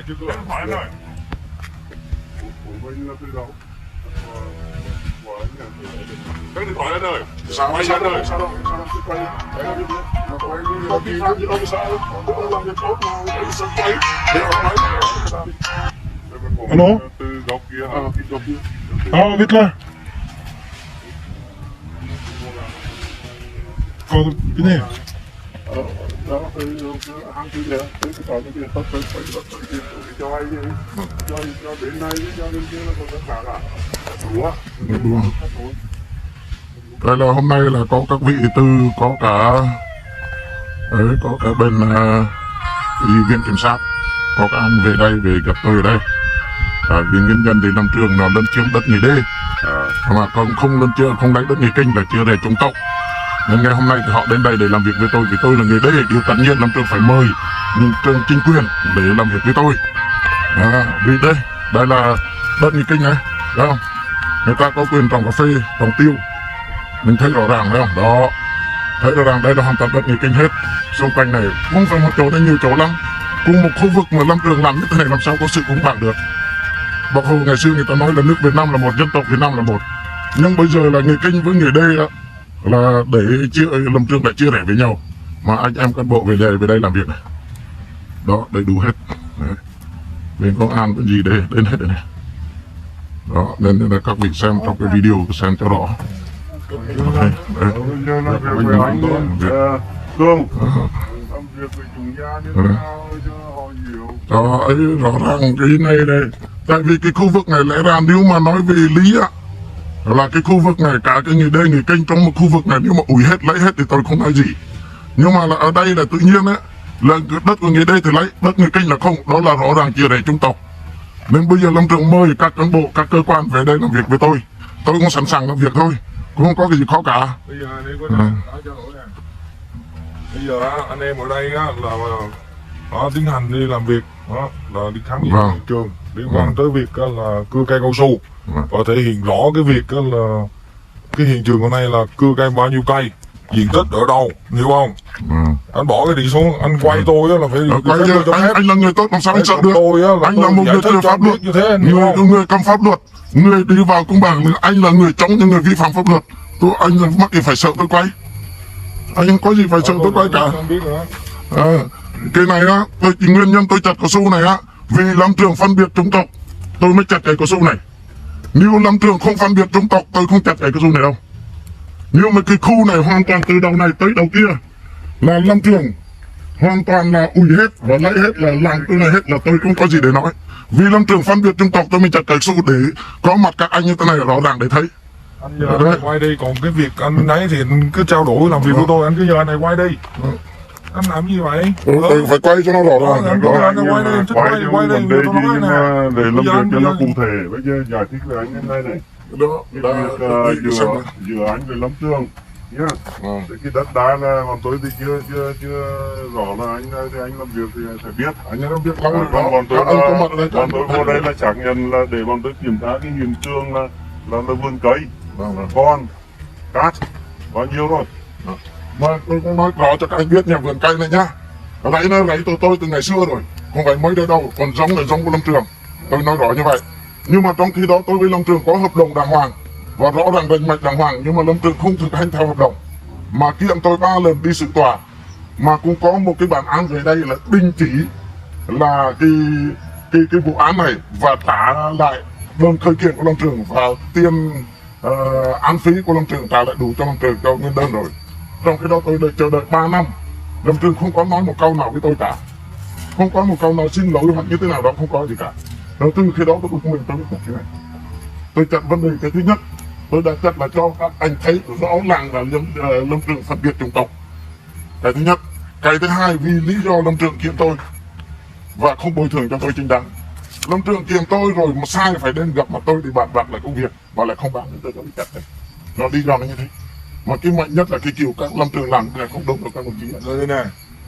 chứ cứ điện thoại anh ơi. Cái điện thoại anh ơi. Sao anh ơi? Sao đâu? Quay. Có vi phạm gì đâu sao? Ông làm việc tốt mà ông sao quay? Alo? Từ góc kia hả? Góc kia. Biết rồi. Có cái này. Đó, hàng thứ này, cái cái tốt phải cho ai đi, cho đến nay cho đến kia là còn tất cả là đùa. Đây là hôm nay là có các vị từ có cả bên viện kiểm sát, có các anh về đây về gặp tôi ở đây. Vì nguyên nhân thì Lâm Trường nó lấn chiếm đất người đê, mà còn không lấn chiếm không đánh đất người Kinh là chưa để chống cộng. Nên ngày hôm nay thì họ đến đây để làm việc với tôi, vì tôi là người đê. Điều tất nhiên Lâm Trường phải mời những trường chính quyền để làm việc với tôi. Vì đây là đất người Kinh này, thấy không? Người ta có quyền trồng cà phê, trồng tiêu, mình thấy rõ ràng thấy không? Đó, thấy rõ ràng đây là hoàn toàn đất người Kinh hết. Xung quanh này không phải một chỗ, đây nhiều chỗ lắm. Cùng một khu vực mà Lâm Trường làm như thế này làm sao có sự công bằng được? Bác Hồ ngày xưa người ta nói là nước Việt Nam là một, dân tộc Việt Nam là một. Nhưng bây giờ là người Kinh với người đê đó, là để Lâm Trường lại chia rẽ với nhau. Mà anh em cán bộ về đây làm việc này, đó đầy đủ hết. Đấy. Bên công an cái gì đây đến hết đây này. Đó nên là các vị xem trong cái video xem cho rõ. Đây, Cương làm việc với chúng ta như thế nào cho họ hiểu. Đó ấy rõ ràng cái này đây. Tại vì cái khu vực này lẽ ra nếu mà nói về lý á, là cái khu vực này cả cái người đê người Kinh trong một khu vực này nếu mà ủi hết lấy hết thì tôi không nói gì. Nhưng mà là ở đây là tự nhiên á, là đất của người đê thì lấy, đất người Kinh là không, đó là rõ ràng chia rẽ chủng tộc. Nên bây giờ Lâm Trường mời các cán bộ, các cơ quan về đây làm việc với tôi cũng sẵn sàng làm việc thôi, cũng không có cái gì khó cả. Bây giờ anh em có nói cho lỗi nè. Bây giờ anh em ở đây á là tiến hành đi làm việc, đó là đi khám nghiệm hiện trường liên quan tới việc là cưa cây cao su, và thể hiện rõ cái việc là cái hiện trường hôm nay là cưa cây bao nhiêu cây, diện tích ở đâu, hiểu không? Anh bỏ cái điện xuống, anh quay tôi á là phải quay chứ, anh là người tốt làm sao anh sợ được? Anh là một người theo pháp luật, người cầm pháp luật, người đi vào công bằng. Anh là người chống những người vi phạm pháp luật. Anh là mắc gì phải sợ tôi quay? Anh không có gì phải sợ tôi quay cả. Cái này á, nguyên nhân tôi chặt cao su này á, vì Lâm Trường phân biệt chủng tộc tôi mới chặt cái cao su này. Nếu Lâm Trường không phân biệt chủng tộc tôi không chặt cái cao su này đâu. Nhưng mà cái khu này hoàn toàn từ đầu này tới đầu kia là Lâm Trường hoàn toàn là ủi hết và lấy hết, là làm tôi này hết, là tôi không có gì để nói. Vì Lâm Trường phân biệt chủng tộc tôi mới chặt cái cao su để có mặt các anh như thế này rõ ràng để thấy. Anh giờ anh quay đi, còn cái việc anh đấy thì anh cứ trao đổi làm việc với tôi, anh cứ giờ anh này quay đi. Anh làm gì vậy? Tôi phải quay cho nó rõ ràng. Anh quay đi, anh thích quay đi, tôi nói nè. Để làm việc cho nó cụ thể, bây giờ giải thích với anh như này này. Đó, giữa anh với Lâm Trường nhá. Cái đất đai là còn tôi thì chưa rõ là anh làm việc thì phải biết. Anh làm việc lâu rồi. Bọn tôi vô đây là xác nhận là để bọn tôi kiểm tra cái hiện trường là vườn cây, là con, cát, bao nhiêu rồi. Mà tôi cũng nói rõ cho các anh biết nhà vườn cây này nhá. Ở đấy nó lấy tôi từ ngày xưa rồi, không phải mới đây đâu, còn giống là giống của Lâm Trường. Tôi nói rõ như vậy. Nhưng mà trong khi đó tôi với Lâm Trường có hợp đồng đàng hoàng và rõ ràng rành mạch đàng hoàng, nhưng mà Lâm Trường không thực hành theo hợp đồng mà kiện tôi 3 lần đi sự tòa, mà cũng có một cái bản án về đây là đình chỉ là cái vụ án này và trả lại đơn khởi kiện của Lâm Trường và tiền án phí của Lâm Trường trả lại đủ cho Lâm Trường cho nguyên đơn rồi. Trong khi đó tôi đợi chờ đợi 3 năm, Lâm Trường không có nói một câu nào với tôi cả, không có một câu nào xin lỗi hoặc như thế nào đó, không có gì cả. Đầu tư khi đó tôi cũng không mình tôi cái này. Tôi chặn vấn đề cái thứ nhất, tôi đã chặn là cho các anh thấy rõ ràng là Lâm Trường phân biệt chủng tộc. Cái thứ nhất. Cái thứ hai, vì lý do Lâm Trường kiện tôi và không bồi thường cho tôi chính đáng. Lâm Trường kiện tôi rồi mà sai phải đến gặp mặt tôi để bàn bạc lại công việc, và lại không bàn tôi bị chặt đấy. Nó đi ra nó như thế. Mà cái mạnh nhất là cái kiểu các Lâm Trường làm này không đúng được các đồng chí. Rồi nè,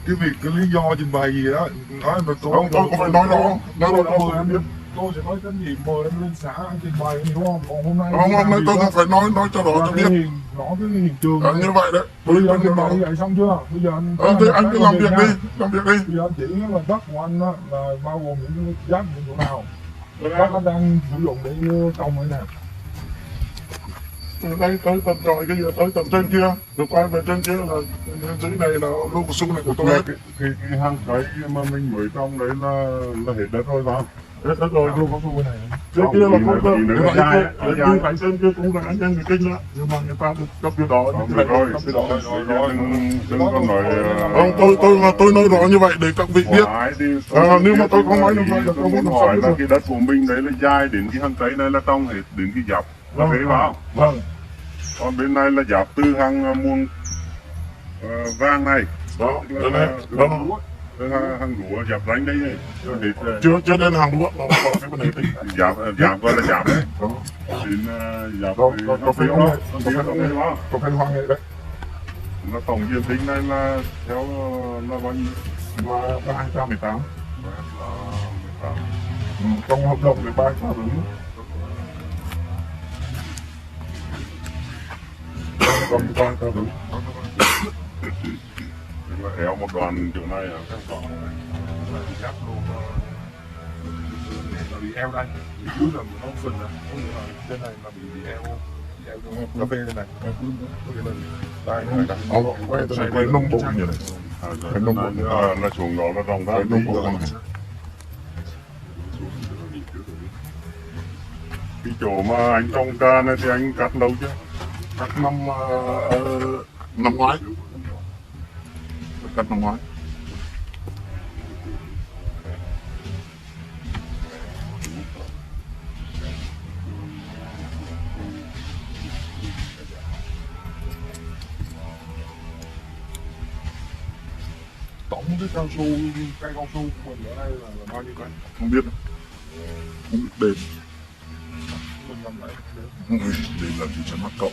cái việc cái lý do trình bày gì đó nói mà tôi không phải nói đâu, nói đâu em biết. Tôi sẽ nói cái gì mời em lên xã anh trình bày, hiểu không? Còn hôm nay tôi không phải nói cho rõ cho biết. rõ cái hiện trường. Như vậy đấy. Bây giờ anh bảo vậy xong chưa? Bây giờ anh Thế anh cứ làm việc đi, làm việc đi. Bây giờ anh chỉ là đất của anh á, là bao gồm những cái giáp những chỗ nào đất anh đang sử dụng để trồng này nè. Đây tới tận rồi cái giờ tới tận trên kia, rồi quay về trên kia là dưới này là lô cao su này của tôi. Cái hang cái mà mình mới trồng đấy là hết đất rồi vào. Đất rồi lô cao su này. Trước kia là không được, như phải trên kia cũng là anh em người kinh đó, nhưng mà người ta cấp cái đó, cấp cái đó, đừng có nói. Không, tôi nói rõ như vậy để các vị biết. Nếu mà tôi không nói như vậy là tôi muốn hỏi là cái đất của mình đấy là dài đến cái hang tây này là trong hết đến cái dọc, là thế vào. Vâng. Còn bên này là dọc từ hang muông vàng này, đó, hàng lúa dạp đánh đấy này. Chưa đến hàng lúa, cái vấn đề tính dạp gọi là dạp đấy. Đến dạp cà phê hoang, cà phê hoang này đấy. Nó tổng diện tích này là theo là bao nhiêu? 318. Trong hợp đồng thì 318. Còn 318. Là éo một đoàn chỗ này là các cỏ này là bị cắt luôn, là bị eo đây, dưới là nó phình này, trên này là bị eo cà phê này, đây quay từ này quay nông bộ như này, cái nông bộ là xuống đó là rồng ra nông bộ này. Cái chỗ mà anh trồng ca này thì anh cắt lâu chưa? Cắt năm ngoái. Cắt năm ngoái. Tổng cái cao su, cây cao su của mình ở đây là bao nhiêu cây? Không biết. Không biết đền. Mình làm lại Đây là thị trấn Bắc Cậu.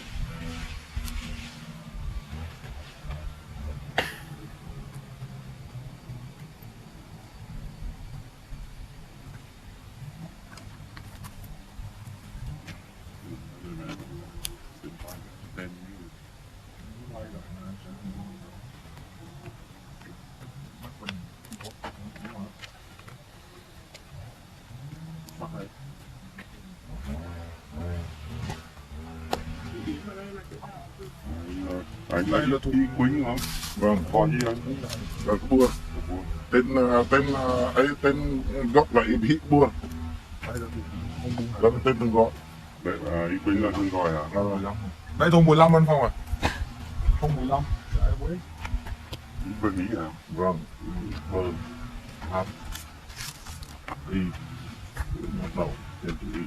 Anh lấy là Thúy Quýnh không? Vâng, còn gì anh? Là Bua. Tên gốc là Y Bua. Đây là tên đừng gọi. Đấy là Y Quýnh là đừng gọi hả? đây thùng 15 anh Phong à? Thùng 15. Bên Mỹ hả? Vâng. Vâng. Hát. Y. Bắt đầu. Tên chữ Y.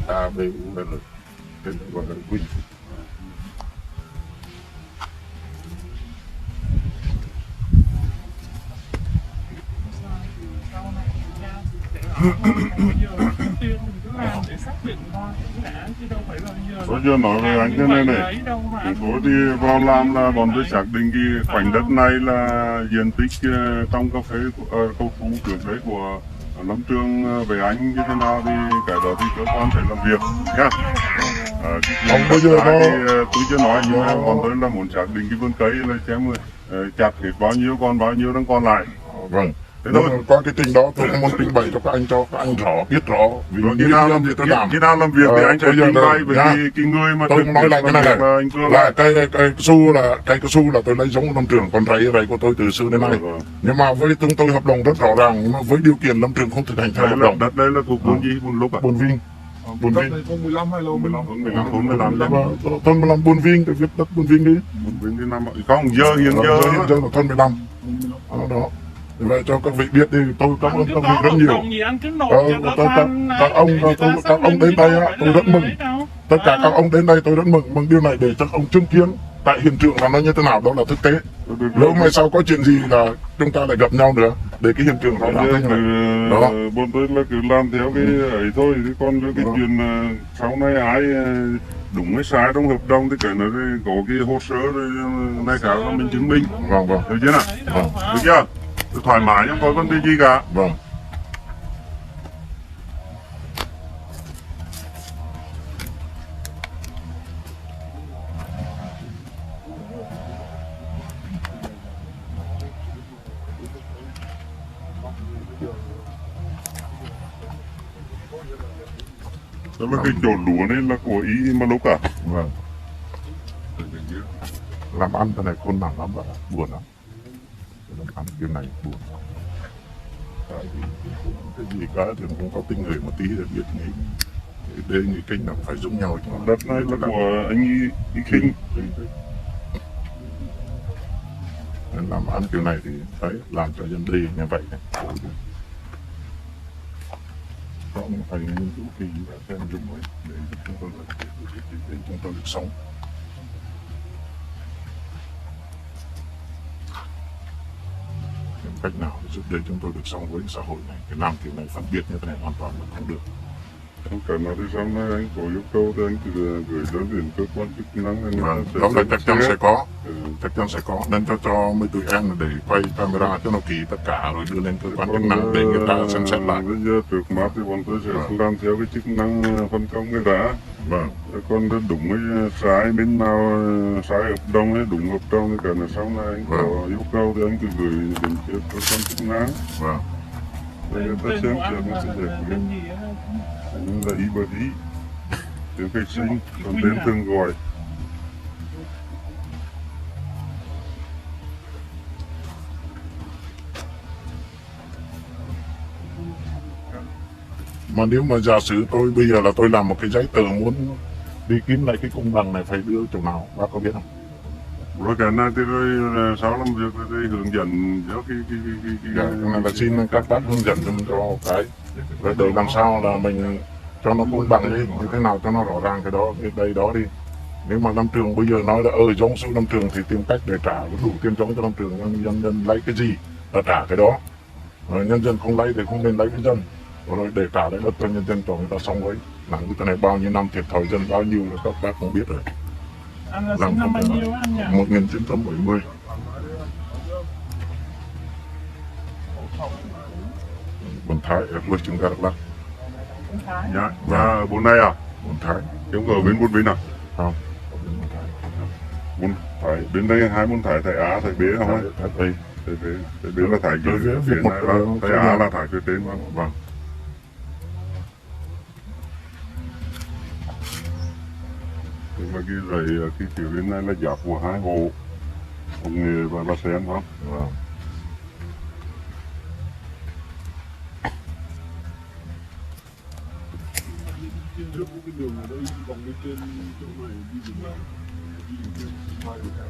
A, B, U, L. Tên gọi là Quýnh. Tôi chưa nói với anh thế này này. Tôi đi vào làm là bọn tôi xác định cái khoảnh đất này là diện tích trong cà phê cao su trước đấy của Lâm Trường về anh như thế nào thì cái đó thì cơ quan phải làm việc nhá. Không bây giờ tôi chưa nói nhưng mà bọn tôi là muốn xác định cái vườn cây là xem chặt hết bao nhiêu còn bao nhiêu đang còn lại. Vâng. Thế thôi. Qua cái trình đó tôi không muốn trình bày cho các anh rõ, biết rõ. Vì khi nào làm việc tôi làm. Khi nào làm việc thì anh sẽ trình bày về cái người mà tôi nói lại cái này là cây cao su là tôi lấy giống Lâm Trường, còn rẫy của tôi từ xưa đến nay. Nhưng mà với chúng tôi hợp đồng rất rõ ràng, nhưng mà với điều kiện Lâm Trường không thực hành theo hợp đồng. Đất đây là thuộc buôn gì, buôn lúc à? Buôn Vinh. Buôn Vinh. Thùng 15 hay là 15? Thùng 15. Thôn 15 Buôn Vinh, tôi viết đất Buôn Vinh đi. Buôn Vinh đi năm không giờ hiện giờ là thôn 15. Đó. Vậy cho các vị biết đi, tôi cảm ơn các vị rất nhiều. Các ông đến đây tôi rất mừng. Tất cả các ông đến đây tôi rất mừng điều này để cho ông chứng kiến tại hiện trường là nó như thế nào, đó là thực tế. Nếu mai sau có chuyện gì là chúng ta lại gặp nhau nữa để cái hiện trường nó làm thế nào. Đó. Bọn tôi là cứ làm theo cái ấy thôi, còn cái chuyện sau này ai đúng hay sai trong hợp đồng thì cái nó có cái hồ sơ này khác là mình chứng minh. Vâng. Được chưa nào? Vâng. Được chưa? Thoải mái không có vấn đề gì cả. Vâng. Tức là cái chỗ lúa này là của ý mà lúc à? Vâng. Làm ăn cái này khôn nặng lắm bạn ạ, buồn lắm. Làm ăn cái này buồn lắm. Tại vì cái gì cả thì cũng có tinh người một tí để biết nghĩ. Đây nghĩ kinh là phải giống nhau. Đất này là của anh ý Kinh. Nên làm ăn kiểu này thì phải làm cho dân đi như vậy này. Không phải nghiên cứu kỳ và xem dùng ấy để chúng tôi được sống. Cách nào để giúp để chúng tôi được sống với xã hội này, cái làm kiểu này phân biệt như thế này hoàn toàn là không được. Không cần nói đi xong này anh có yêu cầu thì anh cứ gửi đơn đến cơ quan chức năng. Vâng, đó là chắc chắn sẽ có, chắc chắn sẽ có, nên cho mấy tụi em để quay camera cho nó kỹ tất cả rồi đưa lên cơ quan chức năng để người ta xem xét lại. Bây giờ trước mắt thì bọn tôi sẽ làm theo cái chức năng phân công cái đã. Vâng. Còn đúng cái sai bên nào sai hợp đồng hay đúng hợp đồng thì cả là sau này anh có yêu cầu thì anh cứ gửi đến cơ quan chức năng. Vâng. Để người ta xem người sẽ giải quyết. Là ý bởi ý tiếng khai sinh, còn tên thường gọi. Mà nếu mà giả sử tôi bây giờ là tôi làm một cái giấy tờ muốn đi kiếm lại cái công bằng này phải đưa chỗ nào, bác có biết không? Rồi cái này thì rồi sau làm việc thì hướng dẫn cho cái Dạ, cái này là xin các bác hướng dẫn cho cái để làm sao là mình cho nó công bằng đi, như thế nào cho nó rõ ràng cái đó, cái đây đó đi. Nếu mà Lâm Trường bây giờ nói là giống số Lâm Trường thì tìm cách để trả đủ tiền giống cho Lâm Trường, nhân dân lấy cái gì là trả cái đó. Rồi nhân dân không lấy thì không nên lấy cái dân. Rồi để trả lại đất cho nhân dân cho người ta sống với. Làm cái này bao nhiêu năm thiệt thòi dân bao nhiêu là các bác không biết rồi. Anh là sinh năm bao nhiêu á anh nhỉ? 1970. Bồn Thái ở quê chúng ta Đắk Lắk. Dạ, bốn nay à? Bồn Thái. Chúng ở bên Bồn Vinh à? Không. Bồn Thái, bên đây hai Bồn Thái, Thái Á, Thái Bế không ấy? Thái Bế. Thái Bế là Thái dưới, phía này là Thái Á là Thái phía trên. Vâng. Nhưng mà cái rầy cái kiểu bên này là giáp của hai hộ, ông Nghề và bà Sen không? Vâng. Trước cái đường ở đây vòng bên trên chỗ này đi đường nào? Đi đường trên mai đường nào?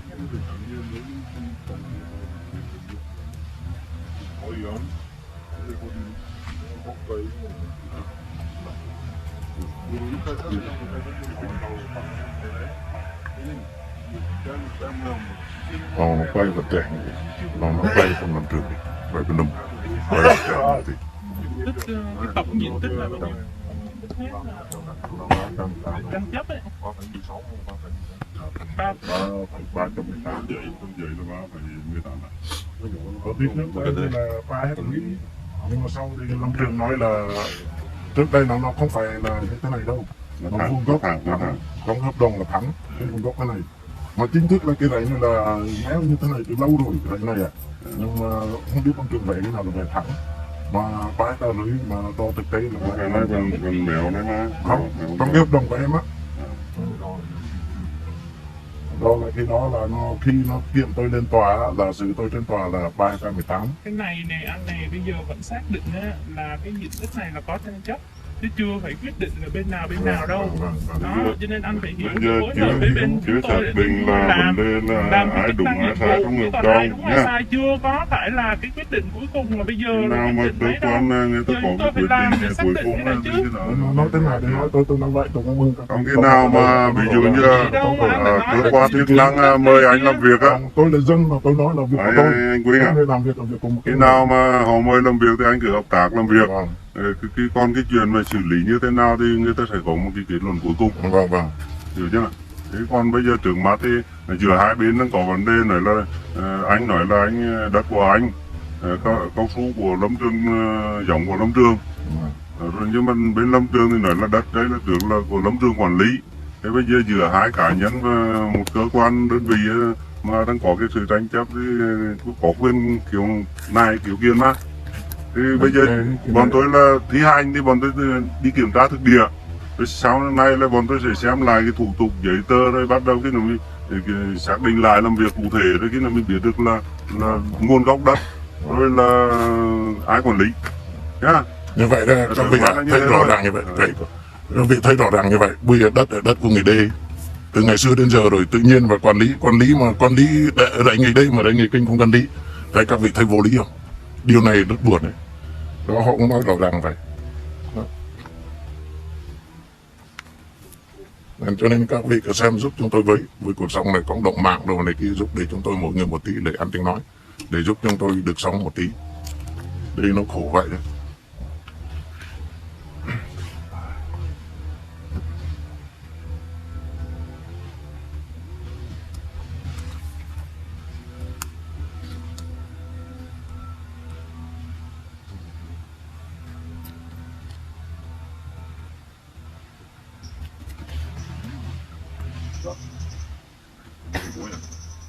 Cái đường thẳng nhiên đấy đi vòng ôi lắm. Đây có đi bóc cây. Còn nó quay vật trẻ, còn nó quay không làm trường, quay bên đông, quay vật trẻ thì. Tức cái tổng diện tích là bao nhiêu? Tranh chấp ấy. 318 vậy, không vậy là 3,18 ạ. Ở phía trước đây là 3 hectare, nhưng mà sau thì Lâm Trường nói là trước đây nó không phải là như thế này đâu, nó vuông góc thẳng, trong hợp đồng là thẳng, cái vuông góc cái này, mà chính thức là cái này là méo như thế này từ lâu rồi cái này à, nhưng mà không biết Lâm Trường vẽ cái nào là vẽ thẳng, mà 3 hectare rưỡi mà to thực tế là cái này còn mèo đấy mà. không, trong cái hợp đồng của em á. Đó là khi đó là khi nó kiện tôi lên tòa là xử tôi trên tòa là 318. Cái này nè anh này bây giờ vẫn xác định á, là cái diện tích này là có tranh chấp chứ chưa phải quyết định là bên nào đâu. Đó cho nên anh phải hiểu phối hợp với bên chúng tôi để làm cái chức năng nhiệm vụ. Còn ai đúng ai sai chưa có phải là cái quyết định cuối cùng là bây giờ nào mà cơ quan người ta có cái quyết định cuối cùng là như thế nào? Nói thế nào thì nói tôi nói vậy tôi cảm ơn. Không cái nào mà ví dụ như cơ quan chức năng mời anh làm việc á. Tôi là dân mà tôi nói là việc của tôi. Anh Quý à? Làm việc cùng cái nào mà họ mời làm việc thì anh cứ hợp tác làm việc. Còn cái chuyện mà xử lý như thế nào thì người ta sẽ có một cái kết luận cuối cùng. Vâng. Hiểu chưa? Thế còn bây giờ trước mắt thì giữa hai bên đang có vấn đề nói là anh nói là anh đất của anh, cao su của Lâm Trường, giống của Lâm Trường. Rồi nhưng mà bên Lâm Trường thì nói là đất đấy là tưởng là của Lâm Trường quản lý. Thế bây giờ giữa hai cá nhân và một cơ quan đơn vị mà đang có cái sự tranh chấp thì có quyền kiểu này kiểu kia mà. Thì bây giờ bọn tôi là thi hành thì bọn tôi đi kiểm tra thực địa. Rồi sau này là bọn tôi sẽ xem lại cái thủ tục giấy tờ rồi bắt đầu cái mình xác định lại làm việc cụ thể rồi khi nào mình biết được là nguồn gốc đất rồi là ai quản lý nhá. Như vậy đó các vị thấy rõ ràng như vậy. Các vị thấy rõ ràng như vậy. Bây giờ đất là đất của người đây từ ngày xưa đến giờ rồi, tự nhiên và quản lý dạy người đây mà dạy người Kinh không cần đi. Đấy, các vị thấy vô lý không? Điều này rất buồn đấy. Đó, họ cũng nói rõ ràng vậy. Đó. Cho nên các vị cứ xem giúp chúng tôi với cuộc sống này, có động mạng đồ này kia, giúp để chúng tôi mỗi người một tí để ăn tiếng nói, để giúp chúng tôi được sống một tí. Đây nó khổ vậy đấy.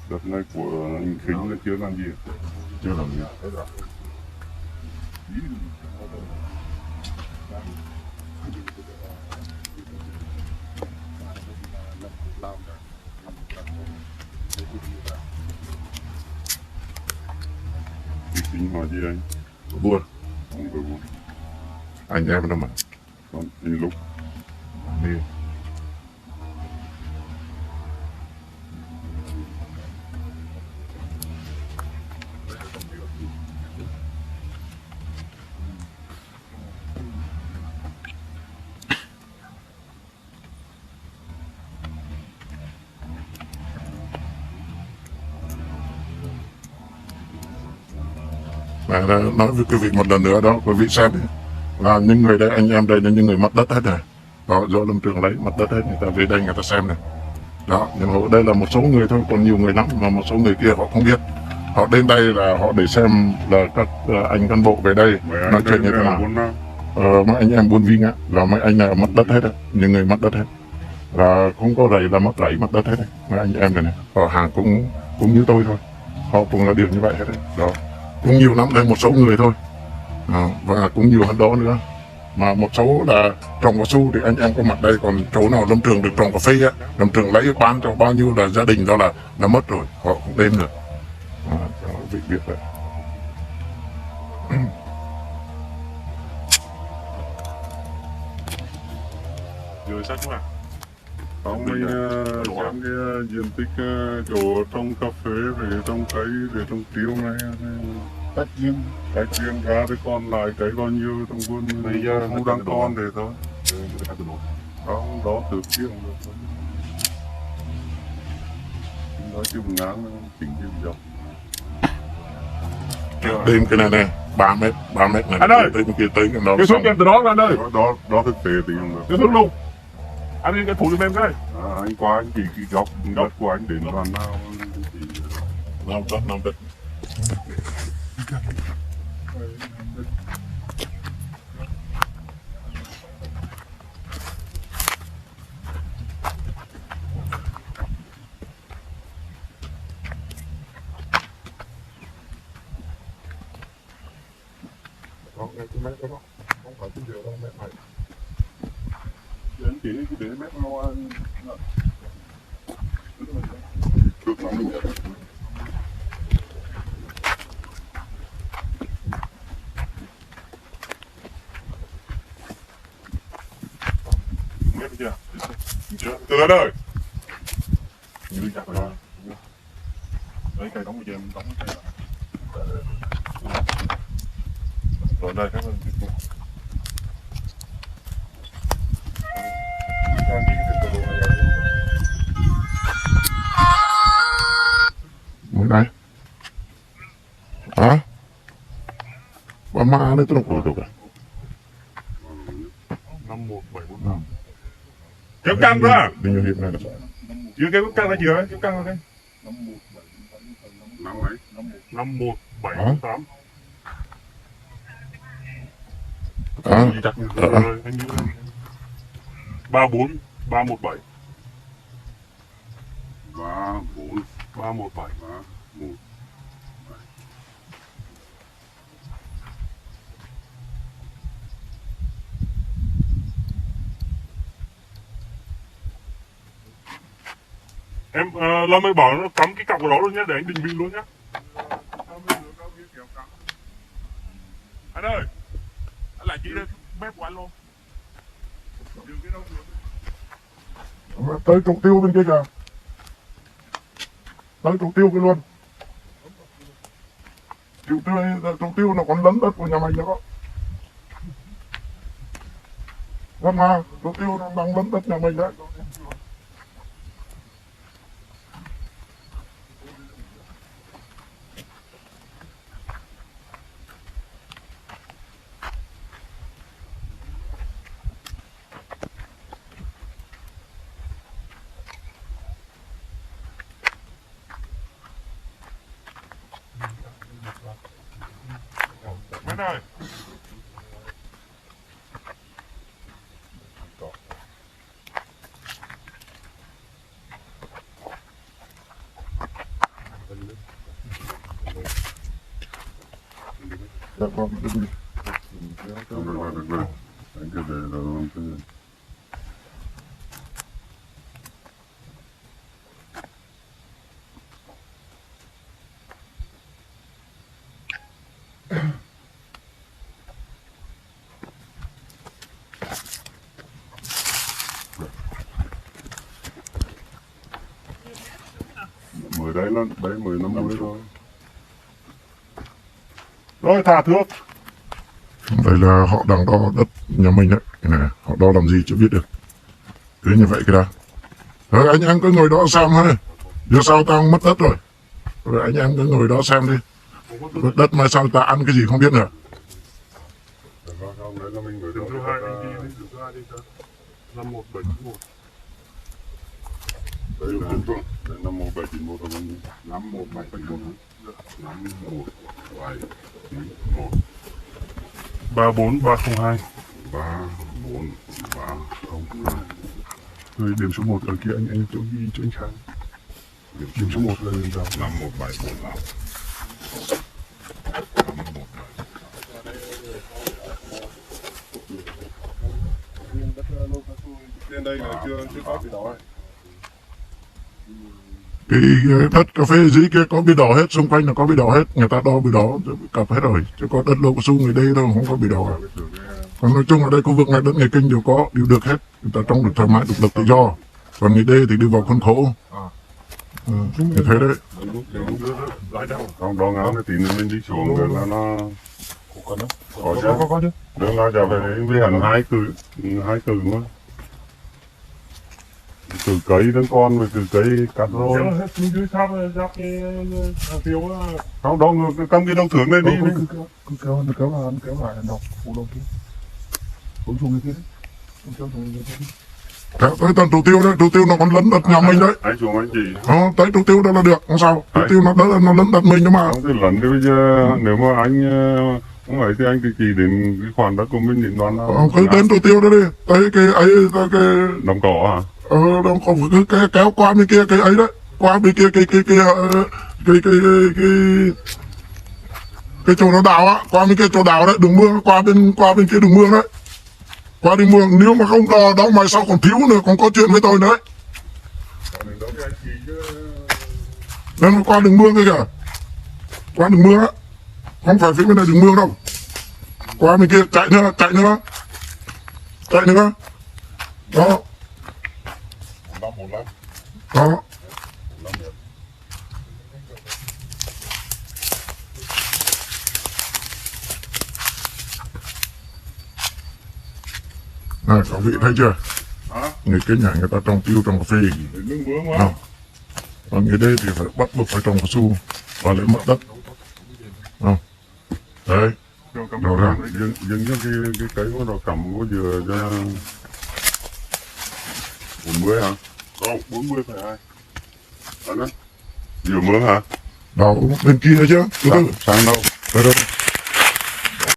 Đợt này của anh Khánh là chưa làm gì. Chưa làm gì. Khánh hỏi gì anh? Buồn. Không có buồn. Anh em đâu mà. Còn anh Lúc. Đi. Và nói với quý vị một lần nữa đó, quý vị xem đi. Là những người đây, anh em đây là những người mất đất hết rồi. Đó, do Lâm Trường lấy mất đất hết, người ta về đây người ta xem này. Đó, nhưng đây là một số người thôi, còn nhiều người lắm mà một số người kia họ không biết. Họ đến đây là họ để xem là các anh cán bộ về đây nói chuyện như thế nào. Mấy anh em buôn viên á, là mấy anh này mất đất hết á, những người mất đất hết. Là không có rầy là mất rẫy mất đất hết đấy. Mấy anh em này, họ hàng cũng như tôi thôi. Họ cũng là điều như vậy hết đấy. Đó. Cũng nhiều lắm, đây một số người thôi. Và cũng nhiều hơn đó nữa. Mà một số là trồng cao su thì anh em có mặt đây, còn chỗ nào Lâm Trường được trồng cà phê á, Lâm Trường lấy bán cho bao nhiêu là gia đình đó là mất rồi, họ không đến được. Cho vị biết vậy. Rồi sao chú ạ? Không, mình xem cái diện tích chỗ trồng cà phê về trồng cây để trồng tiêu này tách riêng ra thì còn lại cái bao nhiêu trong vườn bây giờ không đang con để thôi. Không, đó tự riêng được thôi. Nói chung ngắn chỉnh chỉnh dọc. Đêm cái này này 3 mét này. Anh ơi! Tới bên kia tới cái đó. Cái xuống em từ đó anh ơi! Đó thực tế thì không được. Cái xuống luôn! Anh đi cái thủ cho em cái. Anh qua anh chỉ cái góc đất của anh đến đoàn nào thì... 5 đất. Đó, ngay cái mét đó, không phải cái giờ đâu, mét này. Anh chỉ để mét nào anh... Được lắm luôn. Mét chưa? Từ anh ơi! Đi chặt rồi. Đấy cây đóng bây giờ em đóng cái rồi đây các bạn Mới đây. Hả? Bà ma đấy tôi không được à? 51745. kéo căng ra! Bao nhiêu hiệp này là Chưa kéo căng ra chưa? Kéo căng ra đây. 5178. Chắc rồi, anh như 34 317 34 317 1 Em Lâm mới bảo nó cắm cái cọc vào đó luôn nhé, để anh định vị luôn nhé. Anh ơi, anh lại chỉ đây mép của anh luôn. Tới trục tiêu bên kia kìa, tới trục tiêu kia luôn. Trục tiêu nó còn lấn đất của nhà mình nữa. Vâng mà, trục tiêu nó đang lấn đất nhà mình đấy. Anh ơi. Dạ vâng, được rồi. Được rồi. Anh cứ để rồi không. Mới đấy nó đấy 15 mũi thôi. Rồi thả thước. Đây là họ đang đo đất nhà mình đấy. Cái này, họ đo làm gì chưa biết được. Cứ như vậy kìa đã. Rồi anh em cứ ngồi đó xem thôi. Giờ sao tao mất đất rồi. Rồi anh em cứ ngồi đó xem đi. Mất đất mà sao ta ăn cái gì không biết nữa. Không, đấy là mình gửi đường số 2 anh đi, đường số 2 đi cho 51791. Đấy là 51791 rồi anh. 51791. 51791. 34302. 34302. Rồi điểm số 1 ở kia anh chỗ ghi cho anh Khang. Điểm số 1 là đường nào? 51745. Trên đây là chưa có bị đỏ. Cái đất cà phê dưới kia có bị đỏ hết, xung quanh là có bị đỏ hết, người ta đo bị đỏ cặp hết rồi, chứ có đất lô cao su người đây thôi không có bị đỏ. Còn nói chung ở đây khu vực này đất nghề kinh đều có, đều được hết, người ta trồng được thoải mái, độc lập tự do. Còn người đây thì đi vào khuôn khổ. Như thế đấy. Không đo ngáo thì mình đi xuống rồi là nó có chứ. Đường nào trở về với hẳn hai cử mà. Cử cấy đứa con rồi cử cấy cắt rồi. Không đó cầm cái đầu thưởng lên đi. Cứ kéo lại đọc phụ đâu kia. Cũng xuống cái kia đấy. Kéo tới tận trụ tiêu đấy, trụ tiêu nó còn lấn đất nhà mình đấy. Anh xuống anh chỉ. Tới trụ tiêu đó là được, không sao. Trụ tiêu nó lấn đất mình đó mà. Không thì lấn thì bây giờ nếu mà anh không ấy thì anh chỉ đến cái khoản đất của mình định đoán nào. Cứ đến trụ tiêu đó đi, tới cái ấy, tới cái đồng cỏ hả? Đâu không cứ kéo qua bên kia cái ấy đấy, qua bên kia cái chỗ nó đào á, qua bên kia chỗ đào đấy, đường mương, qua bên kia đường mương đấy, qua đường mương. Nếu mà không đo đó mai sau còn thiếu nữa, còn có chuyện với tôi nữa. Nên qua đường mương kia kìa, qua đường mương á, không phải phía bên này đường mương đâu, qua bên kia chạy nữa, đó. Đó. Này, các vị thấy chưa? Người cái nhà người ta trồng tiêu, trồng cà phê. Còn người đây thì phải bắt buộc phải trồng cao su và lấy mất đất. Đấy. Đâu ra? Dừng cho cái cây của nó cầm có dừa cho 40 hả? Không, 40 phải ai? Đó. Dừa mướn hả? Đâu, bên kia chứ. Sang đâu? Đây.